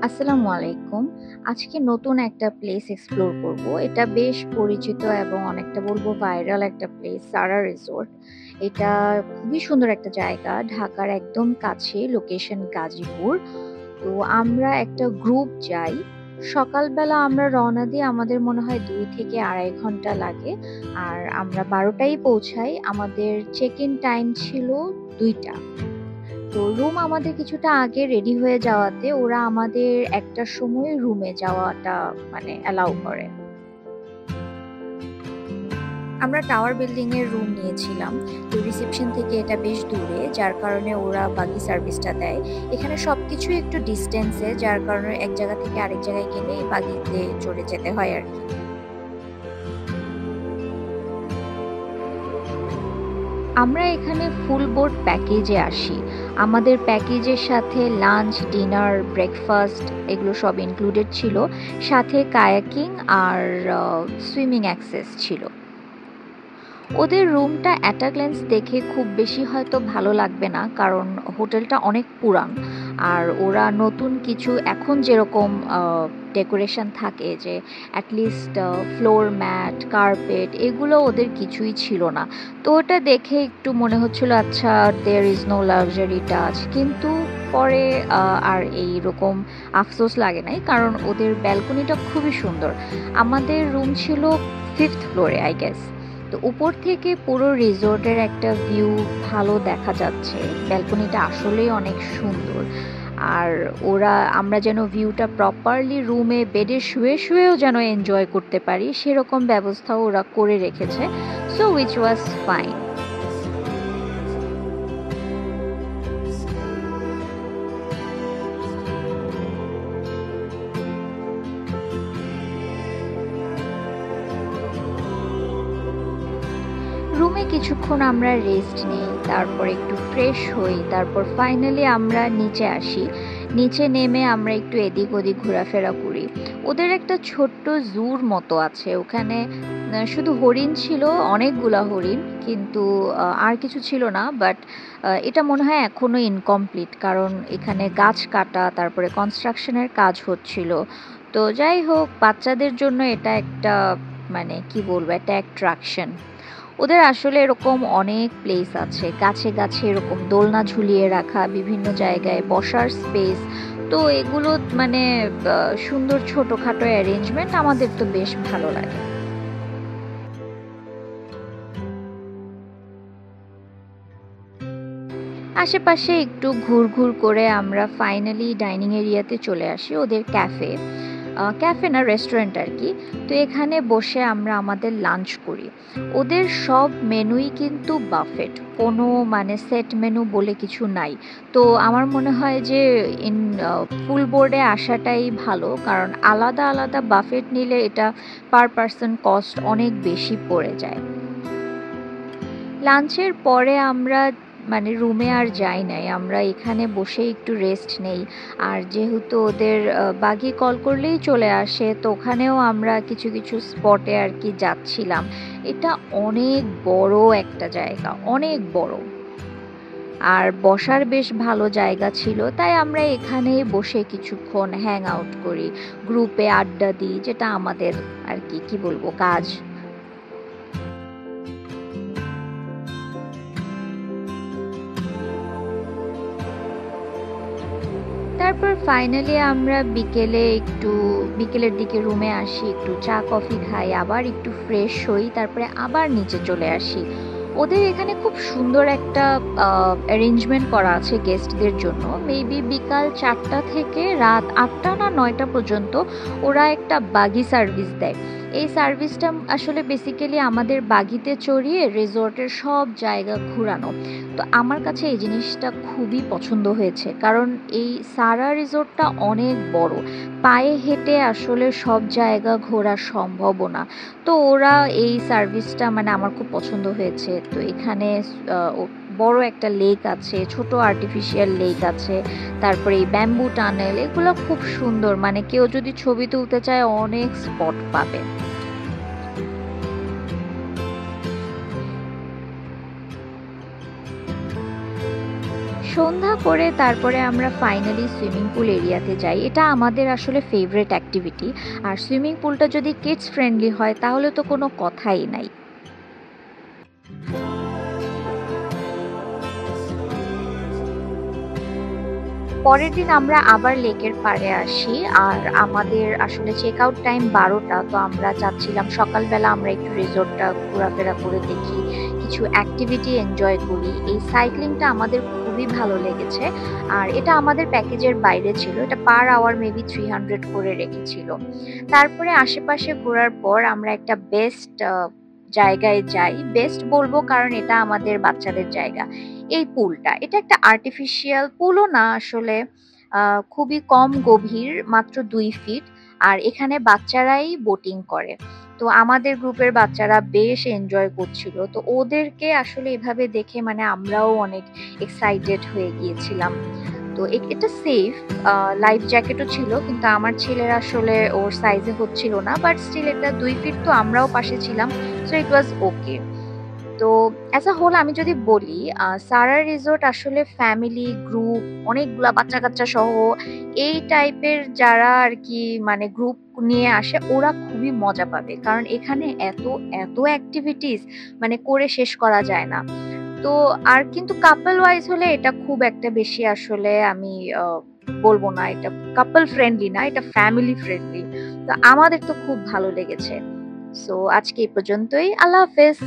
আসসালামু আলাইকুম। আজকে নতুন একটা প্লেস এক্সপ্লোর করব। এটা বেশ পরিচিত এবং অনেকটা বলবো ভাইরাল একটা প্লেস, সারা রিসোর্ট। এটা খুবই সুন্দর একটা জায়গা। ঢাকার একদম কাছে, লোকেশন গাজীপুর। তো আমরা একটা গ্রুপ যাই। সকালবেলা আমরা রওনা দিই। আমাদের মনে হয় ২ থেকে ২.৫ ঘন্টা লাগে। আর আমরা ১২ টায় পৌঁছাই। আমাদের চেক ইন টাইম ছিল ২ টা। তো রুম আমাদের কিছুটা আগে রেডি হয়ে যাওয়াতে ওরা আমাদের ১টার সময় রুমে যাওয়াটা মানে অ্যালাউ করে। আমরা টাওয়ার বিল্ডিং এর রুম নিয়েছিলাম। তো রিসেপশন থেকে এটা বেশ দূরে, যার কারণে ওরা বাগি সার্ভিসটা দেয়। এখানে সবকিছুই একটু ডিসট্যান্সে, যার কারণে এক জায়গা থেকে আরেক জায়গায় গেলে বাগিতে চড়ে যেতে হয় আরকি। আমরা এখানে ফুল বোর্ড প্যাকেজে আসি। আমাদের প্যাকেজের সাথে লাঞ্চ, ডিনার, ব্রেকফাস্ট এগুলো সব ইনক্লুডেড ছিল। সাথে কায়াকিং আর সুইমিং অ্যাক্সেস ছিল। ওদের রুমটা অ্যাট আ গ্ল্যান্স দেখে খুব বেশি হয়তো ভালো লাগবে না, কারণ হোটেলটা অনেক পুরান। আর ওরা নতুন কিছু এখন যেরকম ডেকোরেশন থাকে যে অ্যাটলিস্ট ফ্লোর ম্যাট, কার্পেট এগুলো ওদের কিছুই ছিল না। তো ওটা দেখে একটু মনে হচ্ছিল আচ্ছা, there is no luxury touch. কিন্তু পরে আর এইরকম আফসোস লাগে নাই, কারণ ওদের ব্যালকনিটা খুবই সুন্দর। আমাদের রুম ছিল 5th ফ্লোরে আই গেস। তো উপর থেকে পুরো রিসোর্টের একটা ভিউ ভালো দেখা যাচ্ছে। ব্যালকনিটা আসলেই অনেক সুন্দর। আর আমরা যেন ভিউটা প্রপারলি রুমে বেডে শুয়ে শুয়েও যেন এনজয় করতে পারি সেরকম ব্যবস্থাও ওরা করে রেখেছে। So which was fine. রুমে কিছুক্ষণ আমরা রেস্ট নেই, তারপর একটু ফ্রেশ হই, তারপর ফাইনালি আমরা নিচে আসি। নিচে নেমে আমরা একটু এদিক ওদিক ঘোরাফেরা করি। ওদের একটা ছোট্ট জুর মতো আছে ওখানে। শুধু হরিণ ছিল, অনেকগুলা হরিণ, কিন্তু আর কিছু ছিল না। বাট এটা মনে হয় এখনো ইনকমপ্লিট, কারণ এখানে গাছ কাটা, তারপরে কনস্ট্রাকশনের কাজ হচ্ছিল। তো যাই হোক, বাচ্চাদের জন্য এটা একটা মানে কি বলবো, একটা অ্যাট্রাকশন। ওদের আসলে এরকম অনেক প্লেস আছে, গাছে গাছে এরকম দোলনা ঝুলিয়ে রাখা, বিভিন্ন জায়গায় বসার স্পেস। তো এগুলো মানে সুন্দর ছোটখাটো অ্যারেঞ্জমেন্ট আমাদের তো বেশ ভালো লাগে। আশেপাশে একটু ঘুরঘুর করে আমরা ফাইনালি ডাইনিং এরিয়াতে চলে আসি, ওদের ক্যাফে। ক্যাফে না, রেস্টুরেন্ট আর কি। তো এখানে বসে আমরা আমাদের লাঞ্চ করি। ওদের সব মেনুই কিন্তু বাফেট, কোনো মানে সেট মেনু বলে কিছু নাই। তো আমার মনে হয় যে ইন ফুল বোর্ডে আসাটাই ভালো, কারণ আলাদা আলাদা বাফেট নিলে এটা পার পার্সন কস্ট অনেক বেশি পড়ে যায়। লাঞ্চের পরে আমরা মানে রুমে আর যাই নাই, আমরা এখানে বসে একটু রেস্ট নেই। আর যেহেতু ওদের বাগি কল করলেই চলে আসে, তো ওখানেও আমরা কিছু কিছু স্পটে আর কি যাচ্ছিলাম। এটা অনেক বড় একটা জায়গা, অনেক বড়। আর বসার বেশ ভালো জায়গা ছিল, তাই আমরা এখানেই বসে কিছুক্ষণ হ্যাং আউট করি, গ্রুপে আড্ডা দিই, যেটা আমাদের আর কি কি বলবো কাজ। তারপর ফাইনালি আমরা বিকেলের দিকে রুমে আসি, একটু চা কফি খাই, আবার একটু ফ্রেশ হই, তারপরে আবার নিচে চলে আসি। ওদের এখানে খুব সুন্দর একটা অ্যারেঞ্জমেন্ট করা আছে গেস্টদের জন্য। মেবি বিকাল 4টা থেকে রাত 8টা না 9টা পর্যন্ত ওরা একটা বাগি সার্ভিস দেয়। এই সার্ভিসটা আসলে বেসিক্যালি আমাদের বাগিতে চড়িয়ে রিসোর্টের সব জায়গা ঘোরানো। তো আমার কাছে এই জিনিসটা খুবই পছন্দ হয়েছে, কারণ এই সারা রিসোর্টটা অনেক বড়। পায়ে হেঁটে আসলে সব জায়গা ঘোরা সম্ভবও না। তো ওরা এই সার্ভিসটা মানে আমার খুব পছন্দ হয়েছে। তো এখানে বড় একটা লেক আছে, ছোট আর্টিফিশিয়াল লেক আছে, তারপরে এই ব্যাম্বু টানেল, এগুলো খুব সুন্দর। মানে কেউ যদি ছবি তুলতে চায় অনেক স্পট পাবে। সন্ধ্যা করে তারপরে আমরা ফাইনালি সুইমিং পুল এরিয়াতে যাই। এটা আমাদের আসলে ফেভারিট অ্যাক্টিভিটি। আর সুইমিং পুলটা যদি কিডস ফ্রেন্ডলি হয় তাহলে তো কোনো কথাই নাই। পরের দিন আমরা আবার লেকের পাড়ে আসি। আর আমাদের আসলে চেক আউট টাইম ১২টা। তো আমরা চাচ্ছিলাম সকালবেলা আমরা একটু রিসোর্টটা ঘোরাফেরা করে দেখি, কিছু অ্যাক্টিভিটি এনজয় করি। এই সাইক্লিংটা আমাদের খুবই ভালো লেগেছে। আর এটা আমাদের প্যাকেজের বাইরে ছিল। এটা পার আওয়ার মেবি 300 করে রেখেছিল। তারপরে আশেপাশে ঘোরার পর আমরা একটা বেস্ট জায়গায় যাই। বেস্ট বলব কারণ এটা আমাদের বাচ্চাদের জায়গা। এই পুলটা। এটা একটা আর্টিফিশিয়াল পুলও না আসলে। খুবই কম গভীর, মাত্র ২ ফিট। আর এখানে বাচ্চারাই বোটিং করে। তো আমাদের গ্রুপের বাচ্চারা বেশ এনজয় করছিল। তো ওদেরকে আসলে এভাবে দেখে মানে আমরাও অনেক এক্সাইটেড হয়ে গিয়েছিলাম। তো এটা সেফ। লাইফ জ্যাকেটও ছিল কিন্তু আমার ছেলের আসলে ওর সাইজে হচ্ছিল না। বাট স্টিল এটা ২ ফিট তো আমরাও পাশে ছিলাম। সো ইট ওয়াজ ওকে। তো অ্যাজ আ হোল আমি যদি বলি সারা রিসোর্ট আসলে ফ্যামিলি, গ্রুপ, অনেকগুলা বাচ্চা-কাচ্চা সহ এই টাইপের যারা আরকি মানে গ্রুপ নিয়ে আসে ওরা খুবই মজা পাবে। কারণ এখানে এত এক্টিভিটিস মানে করে শেষ করা যায় না। তো আর কিন্তু কাপল ওয়াইজ হলে এটা খুব একটা বেশি আসলে আমি আ বলব না এটা কাপল ফ্রেন্ডলি না, এটা ফ্যামিলি ফ্রেন্ডলি। তো আমাদের তো খুব ভালো লেগেছে। সো আজকে এই পর্যন্তই। আল্লাহ হাফেজ।